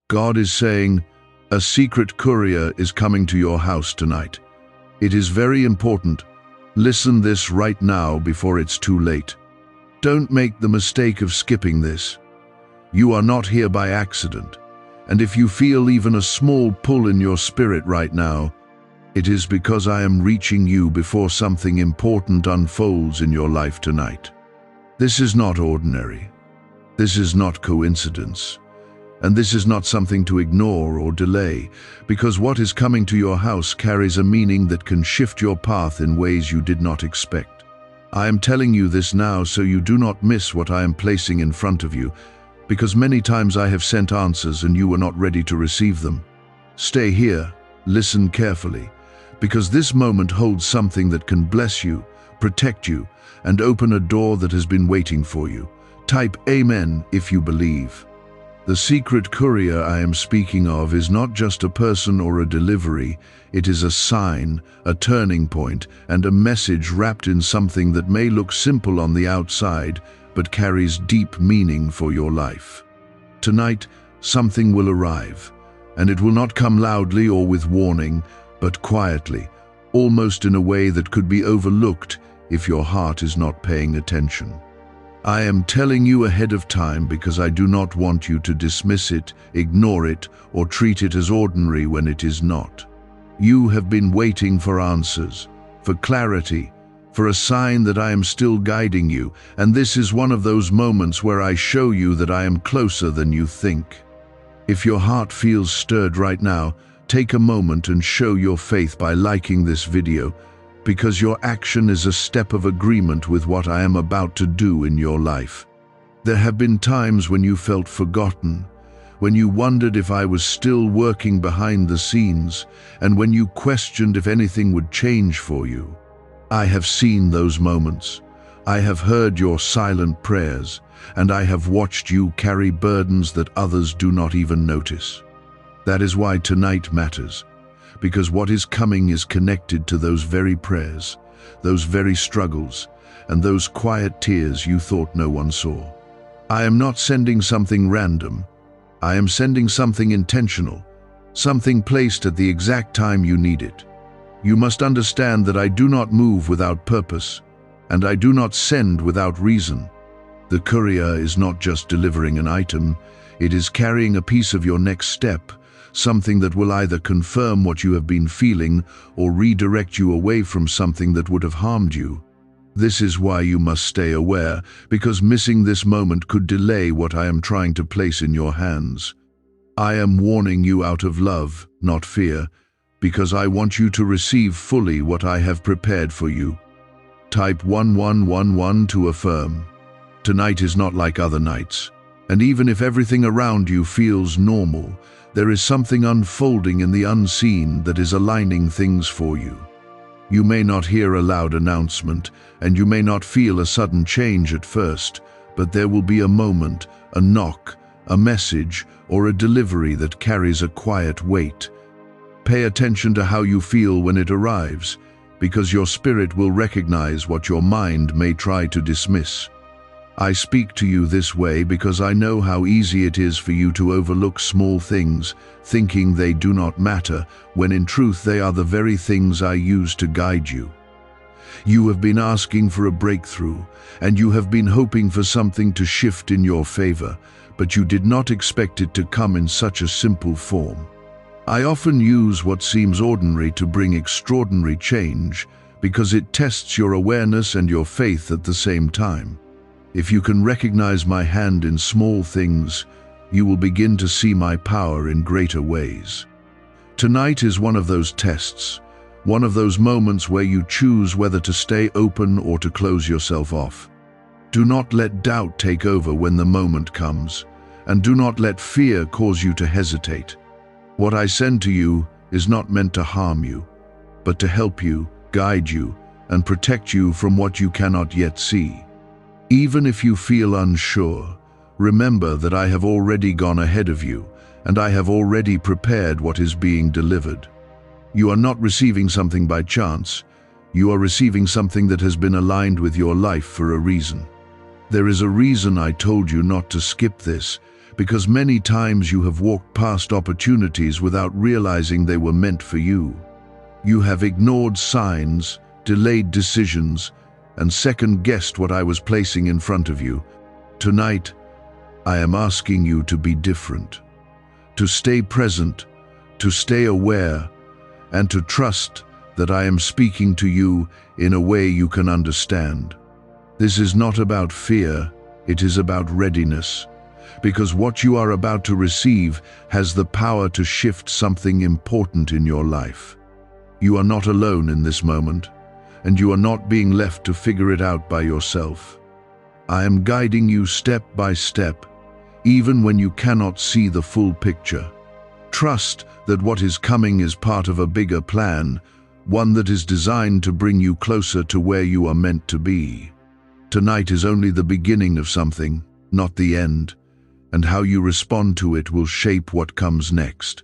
God is saying, a secret courier is coming to your house tonight. It is very important. Listen this right now before it's too late. Don't make the mistake of skipping this. You are not here by accident, and if you feel even a small pull in your spirit right now, it is because I am reaching you before something important unfolds in your life tonight. This is not ordinary. This is not coincidence. And this is not something to ignore or delay, because what is coming to your house carries a meaning that can shift your path in ways you did not expect. I am telling you this now so you do not miss what I am placing in front of you, because many times I have sent answers and you were not ready to receive them. Stay here, listen carefully, because this moment holds something that can bless you, protect you, and open a door that has been waiting for you. Type Amen if you believe. The secret courier I am speaking of is not just a person or a delivery. It is a sign, a turning point, and a message wrapped in something that may look simple on the outside, but carries deep meaning for your life. Tonight, something will arrive, and it will not come loudly or with warning, but quietly, almost in a way that could be overlooked if your heart is not paying attention. I am telling you ahead of time because I do not want you to dismiss it, ignore it, or treat it as ordinary when it is not. You have been waiting for answers, for clarity, for a sign that I am still guiding you, and this is one of those moments where I show you that I am closer than you think. If your heart feels stirred right now, take a moment and show your faith by liking this video, because your action is a step of agreement with what I am about to do in your life. There have been times when you felt forgotten, when you wondered if I was still working behind the scenes, and when you questioned if anything would change for you. I have seen those moments. I have heard your silent prayers, and I have watched you carry burdens that others do not even notice. That is why tonight matters. Because what is coming is connected to those very prayers, those very struggles, and those quiet tears you thought no one saw. I am not sending something random. I am sending something intentional, something placed at the exact time you need it. You must understand that I do not move without purpose, and I do not send without reason. The courier is not just delivering an item, it is carrying a piece of your next step, something that will either confirm what you have been feeling or redirect you away from something that would have harmed you. This is why you must stay aware, because missing this moment could delay what I am trying to place in your hands. I am warning you out of love, not fear, because I want you to receive fully what I have prepared for you. Type 1111 to affirm. Tonight is not like other nights, and even if everything around you feels normal, there is something unfolding in the unseen that is aligning things for you. You may not hear a loud announcement, and you may not feel a sudden change at first, but there will be a moment, a knock, a message, or a delivery that carries a quiet weight. Pay attention to how you feel when it arrives, because your spirit will recognize what your mind may try to dismiss. I speak to you this way because I know how easy it is for you to overlook small things, thinking they do not matter, when in truth they are the very things I use to guide you. You have been asking for a breakthrough, and you have been hoping for something to shift in your favor, but you did not expect it to come in such a simple form. I often use what seems ordinary to bring extraordinary change, because it tests your awareness and your faith at the same time. If you can recognize my hand in small things, you will begin to see my power in greater ways. Tonight is one of those tests, one of those moments where you choose whether to stay open or to close yourself off. Do not let doubt take over when the moment comes, and do not let fear cause you to hesitate. What I send to you is not meant to harm you, but to help you, guide you, and protect you from what you cannot yet see. Even if you feel unsure, remember that I have already gone ahead of you, and I have already prepared what is being delivered. You are not receiving something by chance. You are receiving something that has been aligned with your life for a reason. There is a reason I told you not to skip this, because many times you have walked past opportunities without realizing they were meant for you. You have ignored signs, delayed decisions, and second-guessed what I was placing in front of you. Tonight, I am asking you to be different, to stay present, to stay aware, and to trust that I am speaking to you in a way you can understand. This is not about fear, it is about readiness, because what you are about to receive has the power to shift something important in your life. You are not alone in this moment, and you are not being left to figure it out by yourself. I am guiding you step by step, even when you cannot see the full picture. Trust that what is coming is part of a bigger plan, one that is designed to bring you closer to where you are meant to be. Tonight is only the beginning of something, not the end, and how you respond to it will shape what comes next.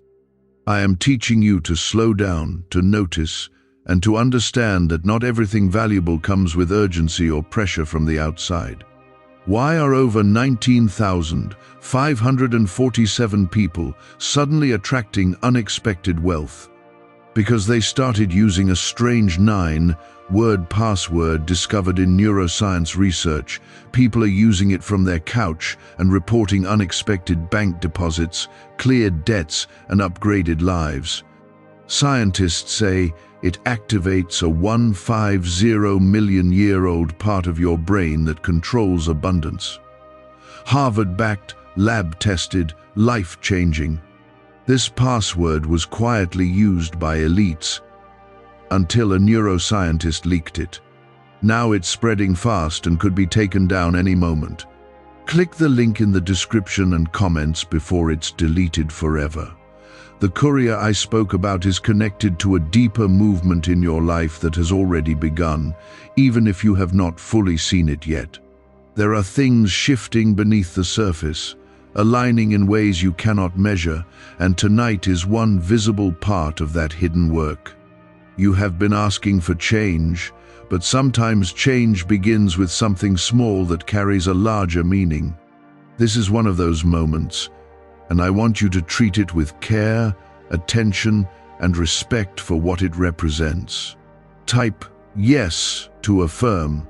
I am teaching you to slow down, to notice, and to understand that not everything valuable comes with urgency or pressure from the outside. Why are over 19,547 people suddenly attracting unexpected wealth? Because they started using a strange 9-word password discovered in neuroscience research. People are using it from their couch and reporting unexpected bank deposits, cleared debts, and upgraded lives. Scientists say it activates a 150-million-year-old part of your brain that controls abundance. Harvard-backed, lab-tested, life-changing. This password was quietly used by elites until a neuroscientist leaked it. Now it's spreading fast and could be taken down any moment. Click the link in the description and comments before it's deleted forever. The courier I spoke about is connected to a deeper movement in your life that has already begun, even if you have not fully seen it yet. There are things shifting beneath the surface, aligning in ways you cannot measure, and tonight is one visible part of that hidden work. You have been asking for change, but sometimes change begins with something small that carries a larger meaning. This is one of those moments, and I want you to treat it with care, attention, and respect for what it represents. Type yes to affirm.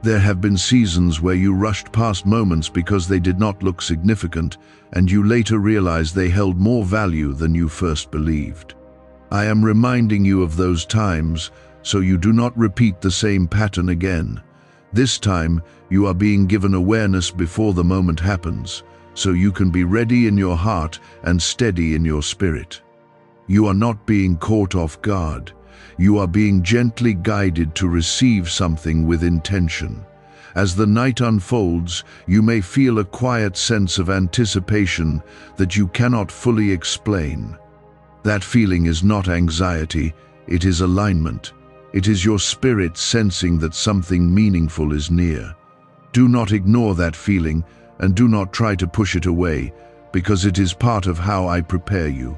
There have been seasons where you rushed past moments because they did not look significant, and you later realized they held more value than you first believed. I am reminding you of those times so you do not repeat the same pattern again. This time, you are being given awareness before the moment happens, so you can be ready in your heart and steady in your spirit. You are not being caught off guard. You are being gently guided to receive something with intention. As the night unfolds, you may feel a quiet sense of anticipation that you cannot fully explain. That feeling is not anxiety, it is alignment. It is your spirit sensing that something meaningful is near. Do not ignore that feeling, and do not try to push it away, because it is part of how I prepare you.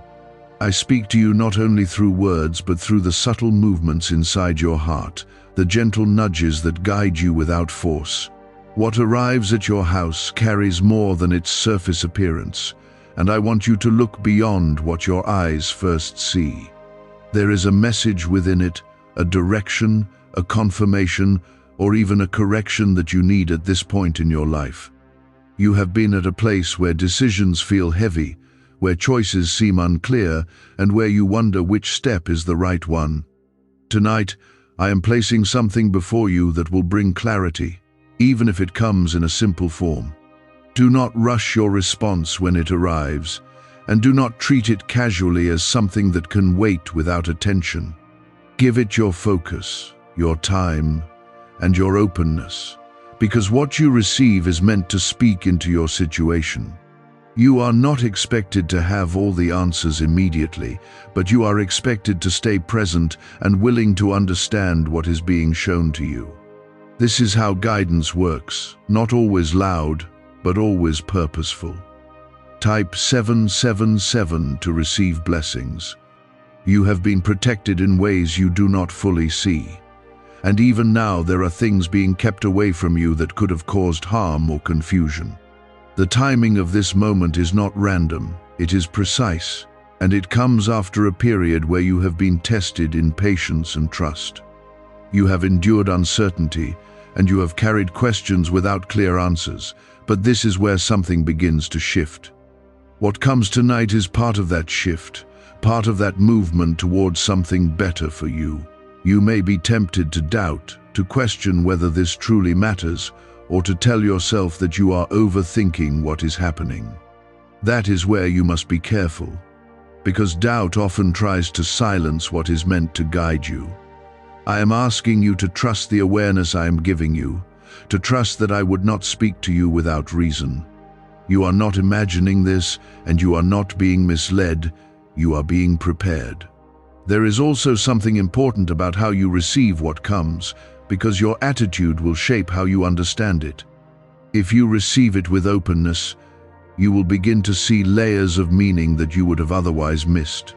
I speak to you not only through words, but through the subtle movements inside your heart, the gentle nudges that guide you without force. What arrives at your house carries more than its surface appearance, and I want you to look beyond what your eyes first see. There is a message within it, a direction, a confirmation, or even a correction that you need at this point in your life. You have been at a place where decisions feel heavy, where choices seem unclear, and where you wonder which step is the right one. Tonight, I am placing something before you that will bring clarity, even if it comes in a simple form. Do not rush your response when it arrives, and do not treat it casually as something that can wait without attention. Give it your focus, your time, and your openness, because what you receive is meant to speak into your situation. You are not expected to have all the answers immediately, but you are expected to stay present and willing to understand what is being shown to you. This is how guidance works, not always loud, but always purposeful. Type 777 to receive blessings. You have been protected in ways you do not fully see. And even now there are things being kept away from you that could have caused harm or confusion. The timing of this moment is not random, it is precise, and it comes after a period where you have been tested in patience and trust. You have endured uncertainty, and you have carried questions without clear answers, but this is where something begins to shift. What comes tonight is part of that shift, part of that movement towards something better for you. You may be tempted to doubt, to question whether this truly matters, or to tell yourself that you are overthinking what is happening. That is where you must be careful, because doubt often tries to silence what is meant to guide you. I am asking you to trust the awareness I am giving you, to trust that I would not speak to you without reason. You are not imagining this, and you are not being misled, you are being prepared. There is also something important about how you receive what comes, because your attitude will shape how you understand it. If you receive it with openness, you will begin to see layers of meaning that you would have otherwise missed.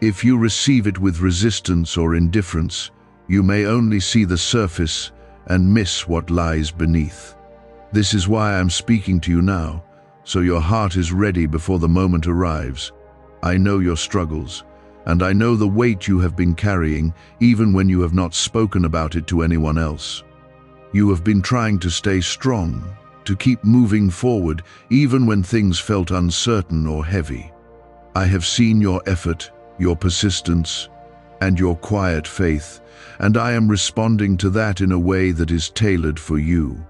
If you receive it with resistance or indifference, you may only see the surface and miss what lies beneath. This is why I am speaking to you now, so your heart is ready before the moment arrives. I know your struggles, and I know the weight you have been carrying, even when you have not spoken about it to anyone else. You have been trying to stay strong, to keep moving forward, even when things felt uncertain or heavy. I have seen your effort, your persistence, and your quiet faith, and I am responding to that in a way that is tailored for you.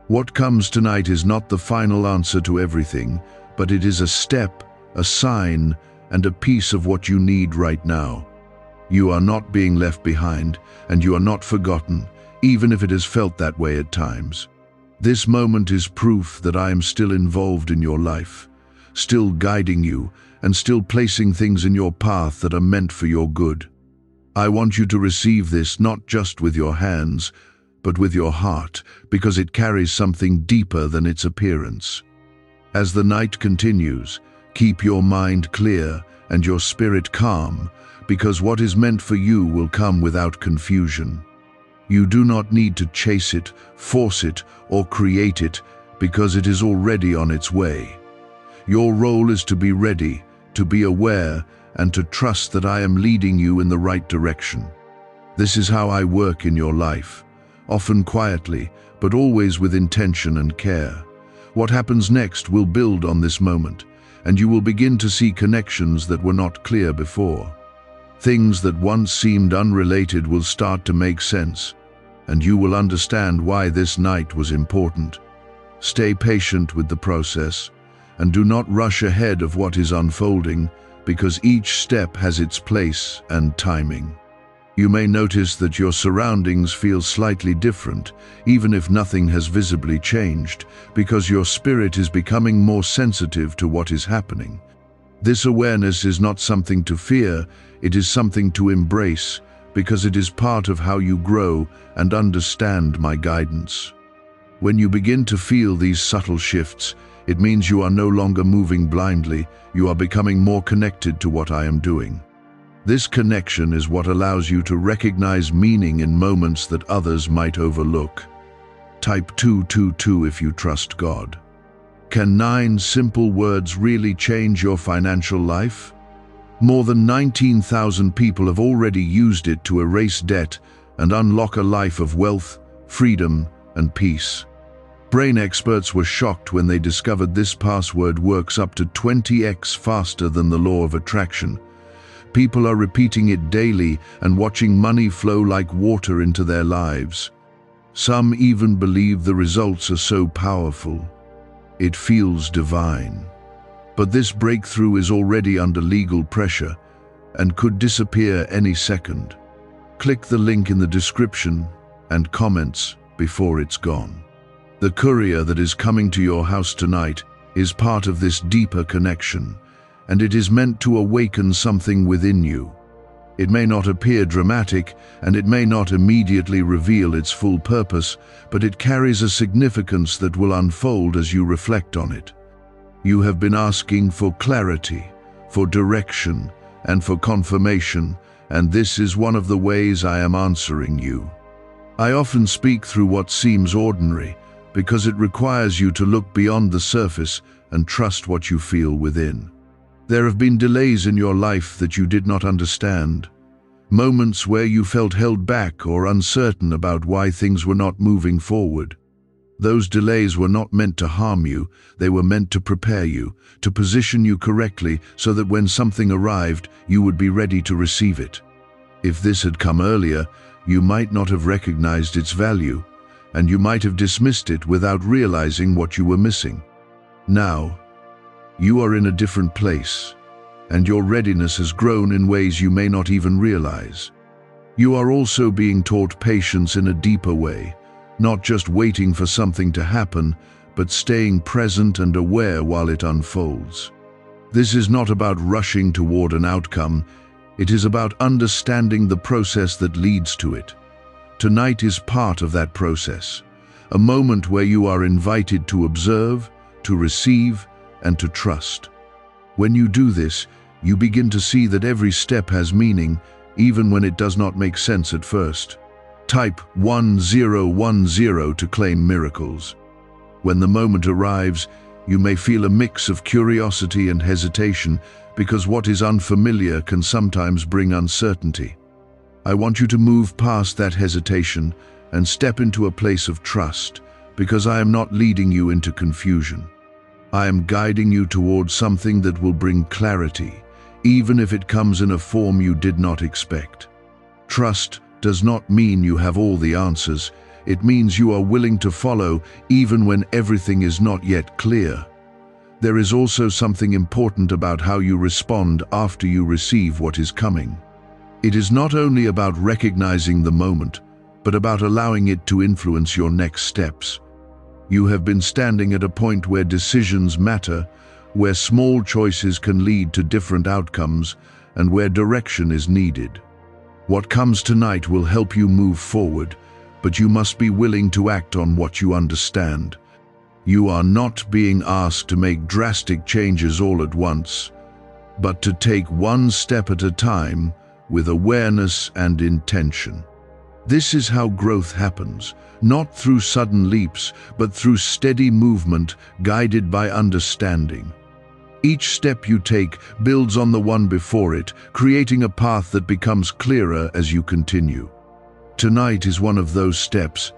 What comes tonight is not the final answer to everything, but it is a step, a sign, and a piece of what you need right now. You are not being left behind, and you are not forgotten, even if it has felt that way at times. This moment is proof that I am still involved in your life, still guiding you, and still placing things in your path that are meant for your good. I want you to receive this not just with your hands, but with your heart, because it carries something deeper than its appearance. As the night continues, keep your mind clear and your spirit calm, because what is meant for you will come without confusion. You do not need to chase it, force it, or create it, because it is already on its way. Your role is to be ready, to be aware, and to trust that I am leading you in the right direction. This is how I work in your life, often quietly, but always with intention and care. What happens next will build on this moment, and you will begin to see connections that were not clear before. Things that once seemed unrelated will start to make sense, and you will understand why this night was important. Stay patient with the process, and do not rush ahead of what is unfolding, because each step has its place and timing. You may notice that your surroundings feel slightly different, even if nothing has visibly changed, because your spirit is becoming more sensitive to what is happening. This awareness is not something to fear, it is something to embrace, because it is part of how you grow and understand my guidance. When you begin to feel these subtle shifts, it means you are no longer moving blindly, you are becoming more connected to what I am doing. This connection is what allows you to recognize meaning in moments that others might overlook. Type 222 if you trust God. Can 9 simple words really change your financial life? More than 19,000 people have already used it to erase debt and unlock a life of wealth, freedom, and peace. Brain experts were shocked when they discovered this password works up to 20x faster than the law of attraction. People are repeating it daily and watching money flow like water into their lives. Some even believe the results are so powerful. It feels divine. But this breakthrough is already under legal pressure and could disappear any second. Click the link in the description and comments before it's gone. The courier that is coming to your house tonight is part of this deeper connection, and it is meant to awaken something within you. It may not appear dramatic, and it may not immediately reveal its full purpose, but it carries a significance that will unfold as you reflect on it. You have been asking for clarity, for direction, and for confirmation, and this is one of the ways I am answering you. I often speak through what seems ordinary, because it requires you to look beyond the surface and trust what you feel within. There have been delays in your life that you did not understand, moments where you felt held back or uncertain about why things were not moving forward. Those delays were not meant to harm you, they were meant to prepare you, to position you correctly so that when something arrived, you would be ready to receive it. If this had come earlier, you might not have recognized its value, and you might have dismissed it without realizing what you were missing. Now, you are in a different place, and your readiness has grown in ways you may not even realize. You are also being taught patience in a deeper way, not just waiting for something to happen, but staying present and aware while it unfolds. This is not about rushing toward an outcome, it is about understanding the process that leads to it. Tonight is part of that process, a moment where you are invited to observe, to receive, and to trust. When you do this, you begin to see that every step has meaning, even when it does not make sense at first. Type 1010 to claim miracles. When the moment arrives, you may feel a mix of curiosity and hesitation because what is unfamiliar can sometimes bring uncertainty. I want you to move past that hesitation and step into a place of trust, because I am not leading you into confusion. I am guiding you towards something that will bring clarity, even if it comes in a form you did not expect. Trust does not mean you have all the answers. It means you are willing to follow even when everything is not yet clear. There is also something important about how you respond after you receive what is coming. It is not only about recognizing the moment, but about allowing it to influence your next steps. You have been standing at a point where decisions matter, where small choices can lead to different outcomes, and where direction is needed. What comes tonight will help you move forward, but you must be willing to act on what you understand. You are not being asked to make drastic changes all at once, but to take one step at a time with awareness and intention. This is how growth happens, not through sudden leaps, but through steady movement guided by understanding. Each step you take builds on the one before it, creating a path that becomes clearer as you continue. Tonight is one of those steps,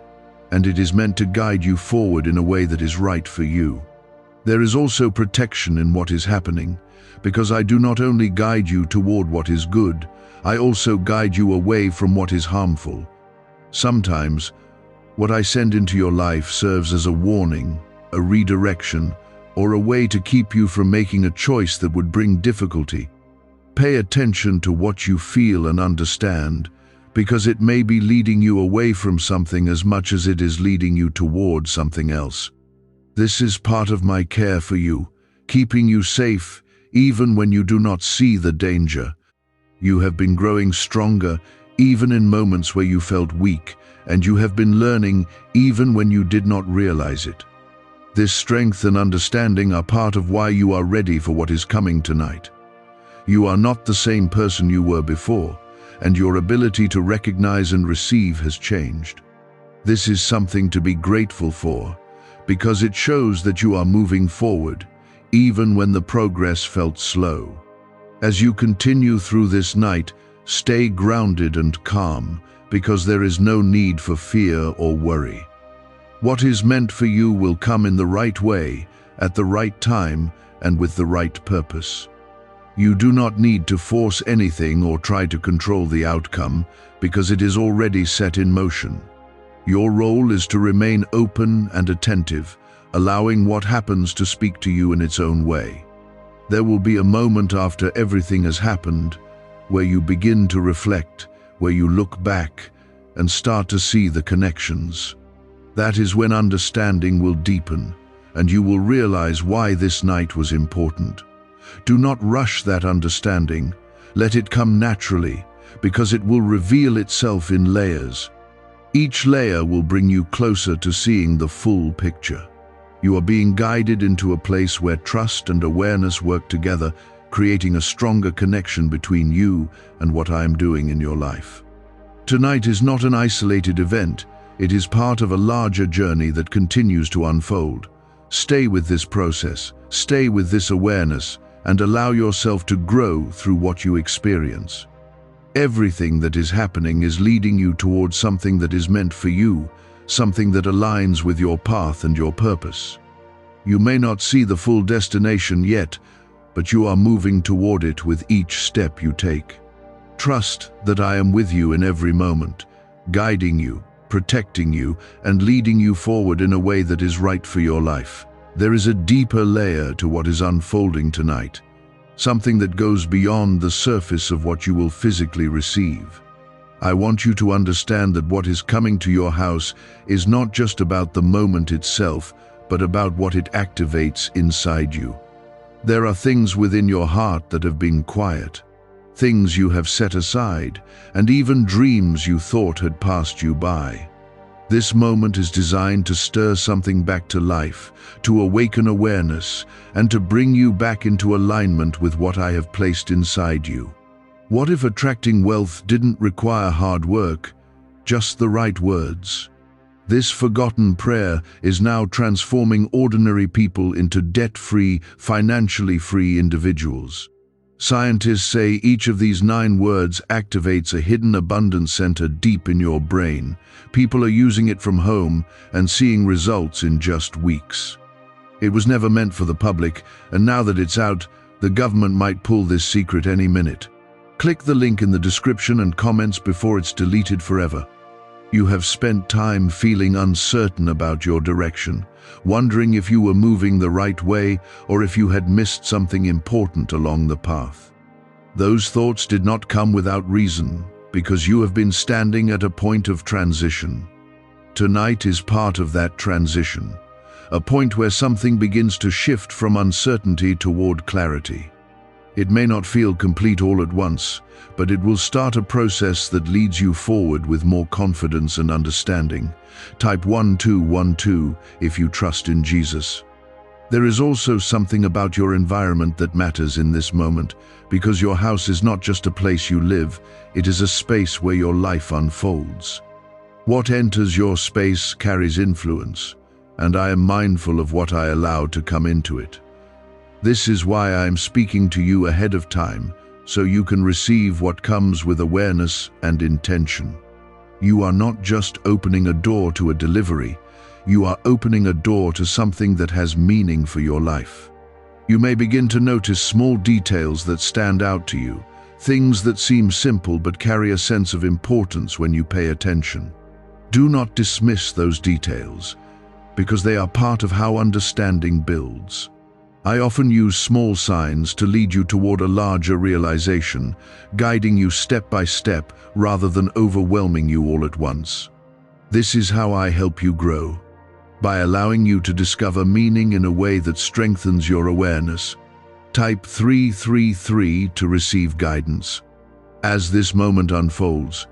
and it is meant to guide you forward in a way that is right for you. There is also protection in what is happening, because I do not only guide you toward what is good, I also guide you away from what is harmful. Sometimes, what I send into your life serves as a warning, a redirection, or a way to keep you from making a choice that would bring difficulty. Pay attention to what you feel and understand, because it may be leading you away from something as much as it is leading you toward something else. This is part of my care for you, keeping you safe even when you do not see the danger. You have been growing stronger even in moments where you felt weak, and you have been learning even when you did not realize it. This strength and understanding are part of why you are ready for what is coming tonight. You are not the same person you were before, and your ability to recognize and receive has changed. This is something to be grateful for, because it shows that you are moving forward, even when the progress felt slow. As you continue through this night, stay grounded and calm, because there is no need for fear or worry. What is meant for you will come in the right way, at the right time, and with the right purpose. You do not need to force anything or try to control the outcome, because it is already set in motion. Your role is to remain open and attentive, allowing what happens to speak to you in its own way. There will be a moment after everything has happened, where you begin to reflect, where you look back, and start to see the connections. That is when understanding will deepen, and you will realize why this night was important. Do not rush that understanding. Let it come naturally, because it will reveal itself in layers. Each layer will bring you closer to seeing the full picture. You are being guided into a place where trust and awareness work together, creating a stronger connection between you and what I am doing in your life. Tonight is not an isolated event. It is part of a larger journey that continues to unfold. Stay with this process, stay with this awareness, and allow yourself to grow through what you experience. Everything that is happening is leading you towards something that is meant for you, something that aligns with your path and your purpose. You may not see the full destination yet, but you are moving toward it with each step you take. Trust that I am with you in every moment, guiding you, protecting you, and leading you forward in a way that is right for your life. There is a deeper layer to what is unfolding tonight, something that goes beyond the surface of what you will physically receive. I want you to understand that what is coming to your house is not just about the moment itself, but about what it activates inside you. There are things within your heart that have been quiet, things you have set aside, and even dreams you thought had passed you by. This moment is designed to stir something back to life, to awaken awareness, and to bring you back into alignment with what I have placed inside you. What if attracting wealth didn't require hard work, just the right words? This forgotten prayer is now transforming ordinary people into debt-free, financially free individuals. Scientists say each of these 9 words activates a hidden abundance center deep in your brain. People are using it from home and seeing results in just weeks. It was never meant for the public, and now that it's out, the government might pull this secret any minute. Click the link in the description and comments before it's deleted forever. You have spent time feeling uncertain about your direction, wondering if you were moving the right way or if you had missed something important along the path. Those thoughts did not come without reason, because you have been standing at a point of transition. Tonight is part of that transition, a point where something begins to shift from uncertainty toward clarity. It may not feel complete all at once, but it will start a process that leads you forward with more confidence and understanding. Type 1212 if you trust in Jesus. There is also something about your environment that matters in this moment, because your house is not just a place you live, it is a space where your life unfolds. What enters your space carries influence, and I am mindful of what I allow to come into it. This is why I am speaking to you ahead of time, so you can receive what comes with awareness and intention. You are not just opening a door to a delivery, you are opening a door to something that has meaning for your life. You may begin to notice small details that stand out to you, things that seem simple but carry a sense of importance when you pay attention. Do not dismiss those details, because they are part of how understanding builds. I often use small signs to lead you toward a larger realization, guiding you step by step rather than overwhelming you all at once. This is how I help you grow, by allowing you to discover meaning in a way that strengthens your awareness. Type 333 to receive guidance. As this moment unfolds,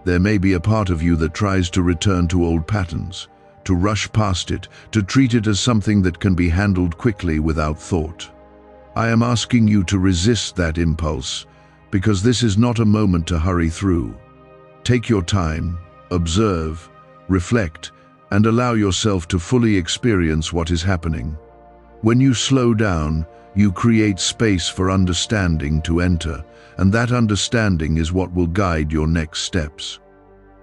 there may be a part of you that tries to return to old patterns, to rush past it, to treat it as something that can be handled quickly without thought. I am asking you to resist that impulse, because this is not a moment to hurry through. Take your time, observe, reflect, and allow yourself to fully experience what is happening. When you slow down, you create space for understanding to enter, and that understanding is what will guide your next steps.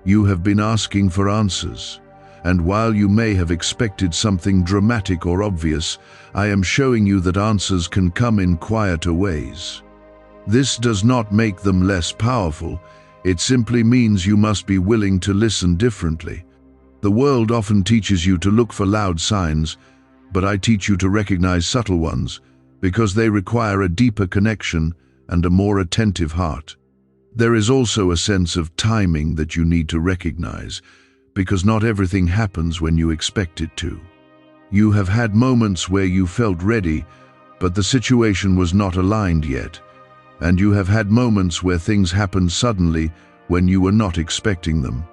You have been asking for answers, and while you may have expected something dramatic or obvious, I am showing you that answers can come in quieter ways. This does not make them less powerful, it simply means you must be willing to listen differently. The world often teaches you to look for loud signs, but I teach you to recognize subtle ones, because they require a deeper connection and a more attentive heart. There is also a sense of timing that you need to recognize, because not everything happens when you expect it to. You have had moments where you felt ready, but the situation was not aligned yet, and you have had moments where things happened suddenly when you were not expecting them.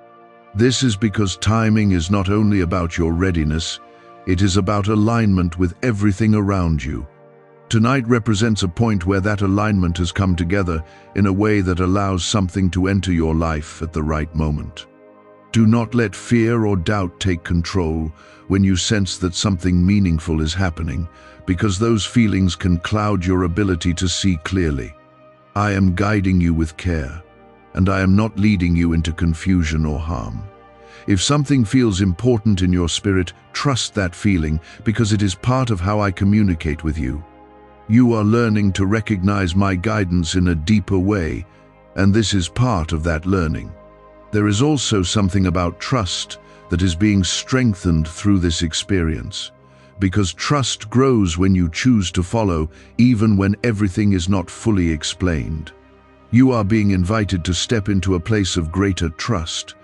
This is because timing is not only about your readiness, it is about alignment with everything around you. Tonight represents a point where that alignment has come together in a way that allows something to enter your life at the right moment. Do not let fear or doubt take control when you sense that something meaningful is happening, because those feelings can cloud your ability to see clearly. I am guiding you with care, and I am not leading you into confusion or harm. If something feels important in your spirit, trust that feeling, because it is part of how I communicate with you. You are learning to recognize my guidance in a deeper way, and this is part of that learning. There is also something about trust that is being strengthened through this experience, because trust grows when you choose to follow, even when everything is not fully explained. You are being invited to step into a place of greater trust,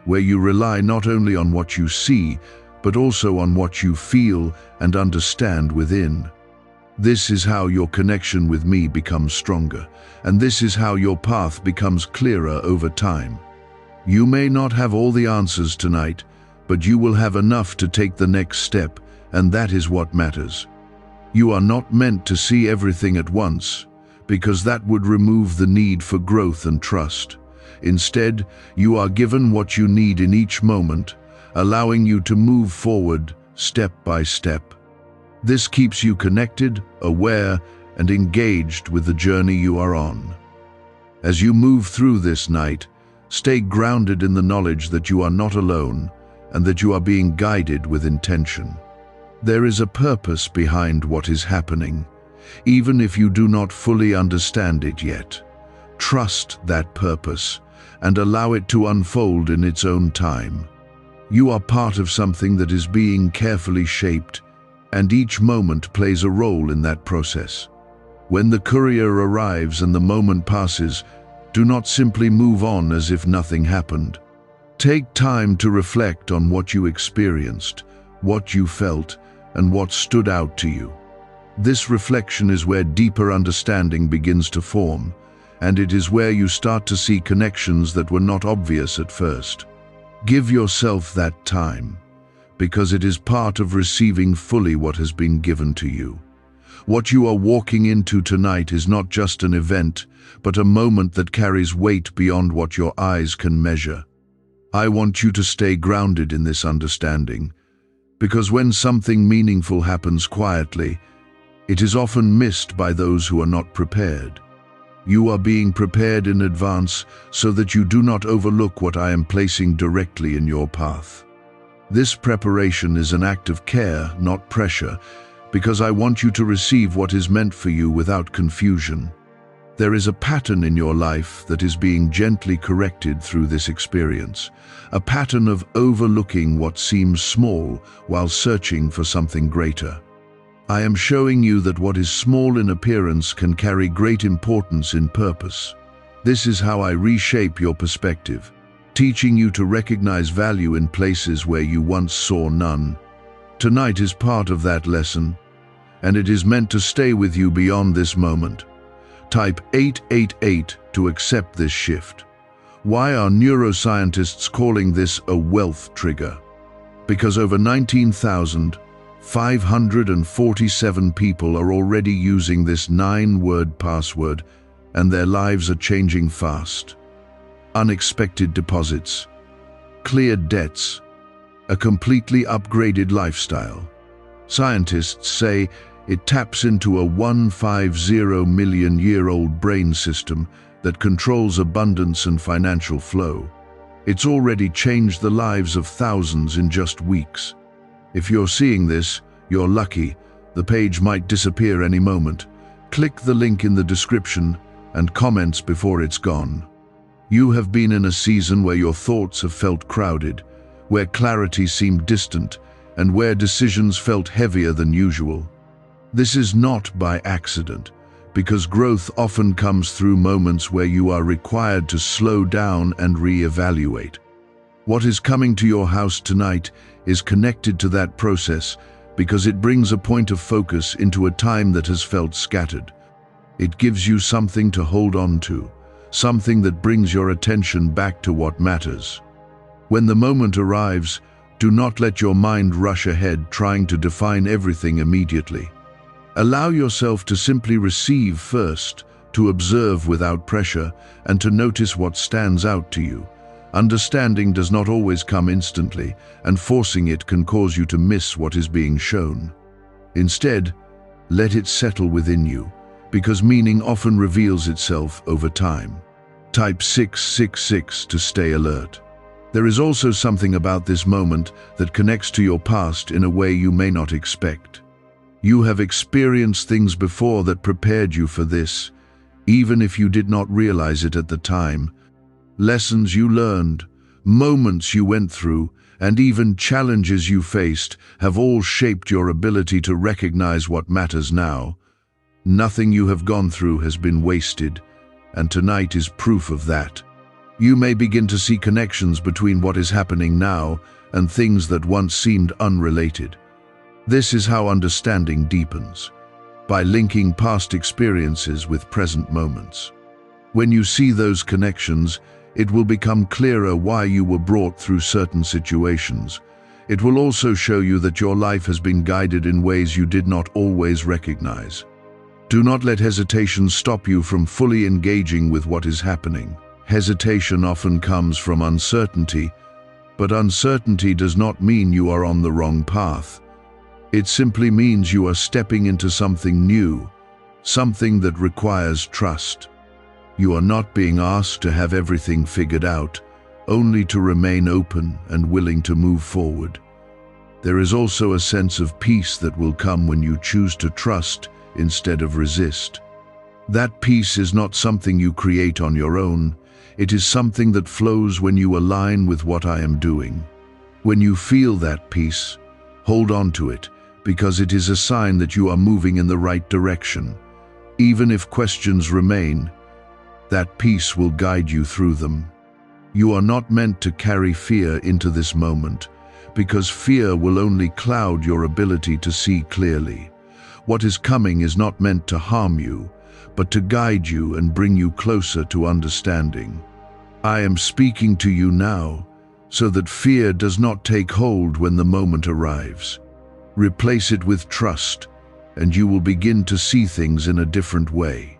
where you rely not only on what you see, but also on what you feel and understand within. This is how your connection with me becomes stronger, and this is how your path becomes clearer over time. You may not have all the answers tonight, but you will have enough to take the next step, and that is what matters. You are not meant to see everything at once, because that would remove the need for growth and trust. Instead, you are given what you need in each moment, allowing you to move forward step by step. This keeps you connected, aware, and engaged with the journey you are on. As you move through this night, stay grounded in the knowledge that you are not alone and that you are being guided with intention. There is a purpose behind what is happening, even if you do not fully understand it yet. Trust that purpose and allow it to unfold in its own time. You are part of something that is being carefully shaped, and each moment plays a role in that process. When the courier arrives and the moment passes, do not simply move on as if nothing happened. Take time to reflect on what you experienced, what you felt, and what stood out to you. This reflection is where deeper understanding begins to form, and it is where you start to see connections that were not obvious at first. Give yourself that time, because it is part of receiving fully what has been given to you. What you are walking into tonight is not just an event, but a moment that carries weight beyond what your eyes can measure. I want you to stay grounded in this understanding, because when something meaningful happens quietly, it is often missed by those who are not prepared. You are being prepared in advance so that you do not overlook what I am placing directly in your path. This preparation is an act of care, not pressure, because I want you to receive what is meant for you without confusion. There is a pattern in your life that is being gently corrected through this experience, a pattern of overlooking what seems small while searching for something greater. I am showing you that what is small in appearance can carry great importance in purpose. This is how I reshape your perspective, teaching you to recognize value in places where you once saw none. Tonight is part of that lesson, and it is meant to stay with you beyond this moment. Type 888 to accept this shift. Why are neuroscientists calling this a wealth trigger? Because over 19,547 people are already using this 9-word password, and their lives are changing fast. Unexpected deposits, cleared debts, a completely upgraded lifestyle. Scientists say it taps into a 150-million-year-old brain system that controls abundance and financial flow. It's already changed the lives of thousands in just weeks. If you're seeing this, you're lucky. The page might disappear any moment. Click the link in the description and comments before it's gone. You have been in a season where your thoughts have felt crowded, where clarity seemed distant, and where decisions felt heavier than usual. This is not by accident, because growth often comes through moments where you are required to slow down and re-evaluate. What is coming to your house tonight is connected to that process because it brings a point of focus into a time that has felt scattered. It gives you something to hold on to, something that brings your attention back to what matters. When the moment arrives, do not let your mind rush ahead trying to define everything immediately. Allow yourself to simply receive first, to observe without pressure, and to notice what stands out to you. Understanding does not always come instantly, and forcing it can cause you to miss what is being shown. Instead, let it settle within you, because meaning often reveals itself over time. Type 666 to stay alert. There is also something about this moment that connects to your past in a way you may not expect. You have experienced things before that prepared you for this, even if you did not realize it at the time. Lessons you learned, moments you went through, and even challenges you faced have all shaped your ability to recognize what matters now. Nothing you have gone through has been wasted, and tonight is proof of that. You may begin to see connections between what is happening now and things that once seemed unrelated. This is how understanding deepens, by linking past experiences with present moments. When you see those connections, it will become clearer why you were brought through certain situations. It will also show you that your life has been guided in ways you did not always recognize. Do not let hesitation stop you from fully engaging with what is happening. Hesitation often comes from uncertainty, but uncertainty does not mean you are on the wrong path. It simply means you are stepping into something new, something that requires trust. You are not being asked to have everything figured out, only to remain open and willing to move forward. There is also a sense of peace that will come when you choose to trust instead of resist. That peace is not something you create on your own. It is something that flows when you align with what I am doing. When you feel that peace, hold on to it, because it is a sign that you are moving in the right direction. Even if questions remain, that peace will guide you through them. You are not meant to carry fear into this moment, because fear will only cloud your ability to see clearly. What is coming is not meant to harm you, but to guide you and bring you closer to understanding. I am speaking to you now, so that fear does not take hold when the moment arrives. Replace it with trust, and you will begin to see things in a different way.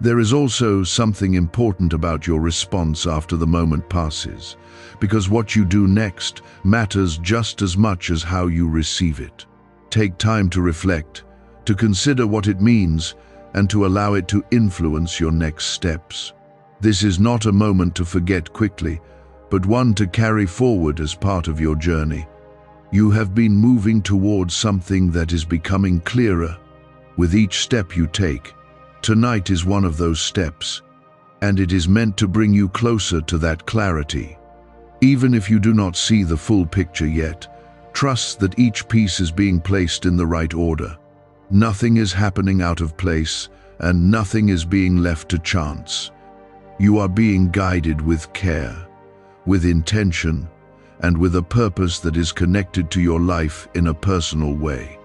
There is also something important about your response after the moment passes, because what you do next matters just as much as how you receive it. Take time to reflect, to consider what it means, and to allow it to influence your next steps. This is not a moment to forget quickly, but one to carry forward as part of your journey. You have been moving towards something that is becoming clearer with each step you take. Tonight is one of those steps, and it is meant to bring you closer to that clarity. Even if you do not see the full picture yet, trust that each piece is being placed in the right order. Nothing is happening out of place, and nothing is being left to chance. You are being guided with care, with intention, and with a purpose that is connected to your life in a personal way.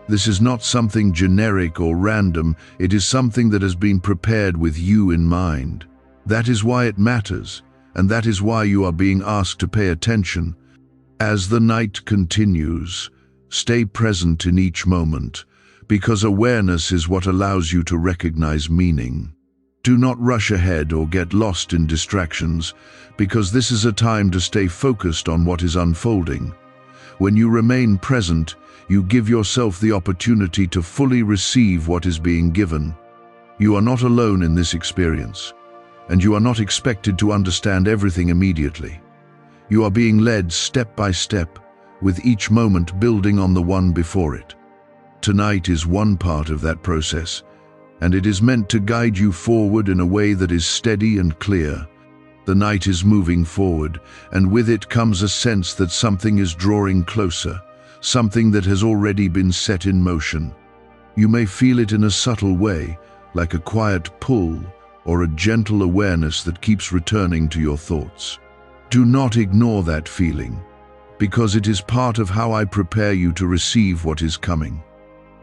This is not something generic or random, it is something that has been prepared with you in mind. That is why it matters, and that is why you are being asked to pay attention. As the night continues, stay present in each moment, because awareness is what allows you to recognize meaning. Do not rush ahead or get lost in distractions, because this is a time to stay focused on what is unfolding. When you remain present, you give yourself the opportunity to fully receive what is being given. You are not alone in this experience, and you are not expected to understand everything immediately. You are being led step by step, with each moment building on the one before it. Tonight is one part of that process, and it is meant to guide you forward in a way that is steady and clear. The night is moving forward, and with it comes a sense that something is drawing closer, something that has already been set in motion. You may feel it in a subtle way, like a quiet pull or a gentle awareness that keeps returning to your thoughts. Do not ignore that feeling, because it is part of how I prepare you to receive what is coming.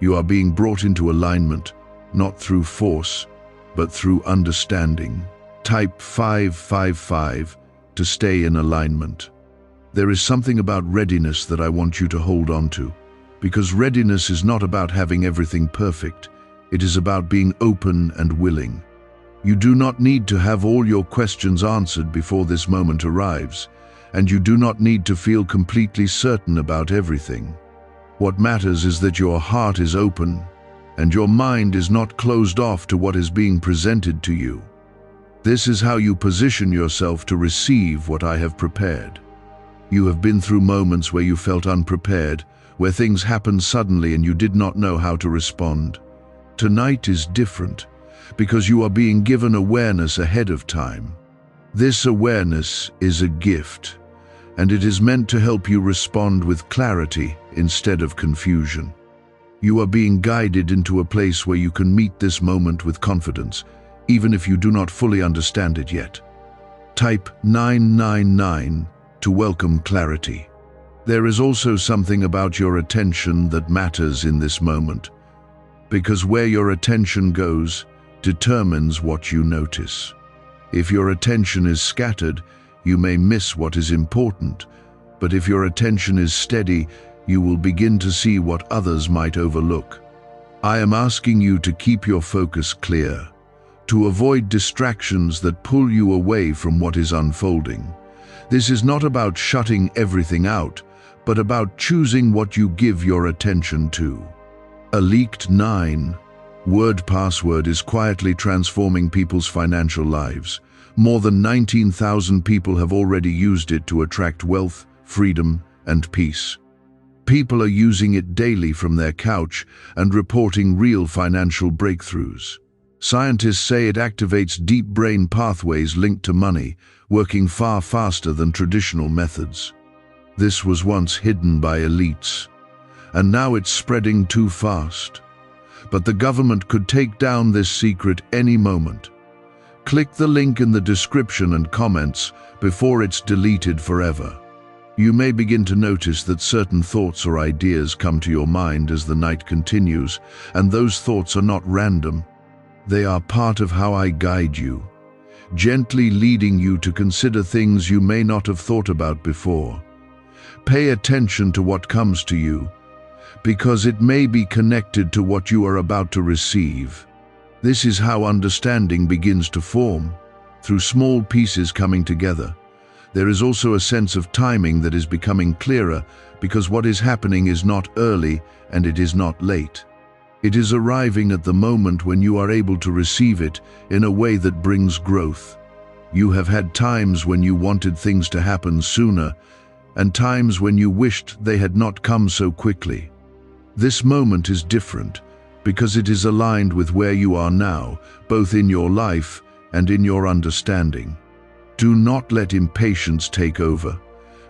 You are being brought into alignment, not through force, but through understanding. Type 555 to stay in alignment. There is something about readiness that I want you to hold on to, because readiness is not about having everything perfect. It is about being open and willing. You do not need to have all your questions answered before this moment arrives, and you do not need to feel completely certain about everything. What matters is that your heart is open, and your mind is not closed off to what is being presented to you. This is how you position yourself to receive what I have prepared. You have been through moments where you felt unprepared, where things happened suddenly and you did not know how to respond. Tonight is different, because you are being given awareness ahead of time. This awareness is a gift, and it is meant to help you respond with clarity instead of confusion. You are being guided into a place where you can meet this moment with confidence, even if you do not fully understand it yet. Type 999 to welcome clarity. There is also something about your attention that matters in this moment, because where your attention goes determines what you notice. If your attention is scattered, you may miss what is important, but if your attention is steady, you will begin to see what others might overlook. I am asking you to keep your focus clear, to avoid distractions that pull you away from what is unfolding. This is not about shutting everything out, but about choosing what you give your attention to. A leaked 9-word password is quietly transforming people's financial lives. More than 19,000 people have already used it to attract wealth, freedom, and peace. People are using it daily from their couch and reporting real financial breakthroughs. Scientists say it activates deep brain pathways linked to money, working far faster than traditional methods. This was once hidden by elites, and now it's spreading too fast. But the government could take down this secret any moment. Click the link in the description and comments before it's deleted forever. You may begin to notice that certain thoughts or ideas come to your mind as the night continues, and those thoughts are not random. They are part of how I guide you, gently leading you to consider things you may not have thought about before. Pay attention to what comes to you, because it may be connected to what you are about to receive. This is how understanding begins to form, through small pieces coming together. There is also a sense of timing that is becoming clearer, because what is happening is not early and it is not late. It is arriving at the moment when you are able to receive it in a way that brings growth. You have had times when you wanted things to happen sooner, and times when you wished they had not come so quickly. This moment is different, because it is aligned with where you are now, both in your life and in your understanding. Do not let impatience take over,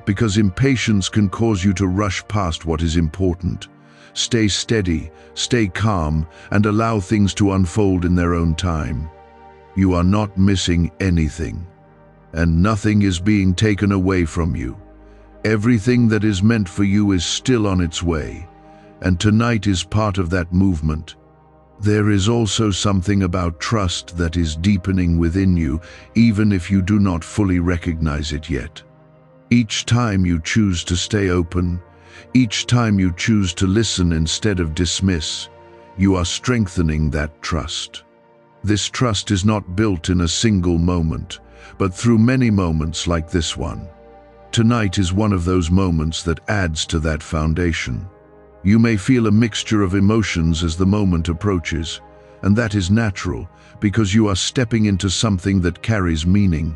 because impatience can cause you to rush past what is important. Stay steady, stay calm, and allow things to unfold in their own time. You are not missing anything, and nothing is being taken away from you. Everything that is meant for you is still on its way, and tonight is part of that movement. There is also something about trust that is deepening within you, even if you do not fully recognize it yet. Each time you choose to stay open, each time you choose to listen instead of dismiss, you are strengthening that trust. This trust is not built in a single moment, but through many moments like this one. Tonight is one of those moments that adds to that foundation. You may feel a mixture of emotions as the moment approaches, and that is natural, because you are stepping into something that carries meaning.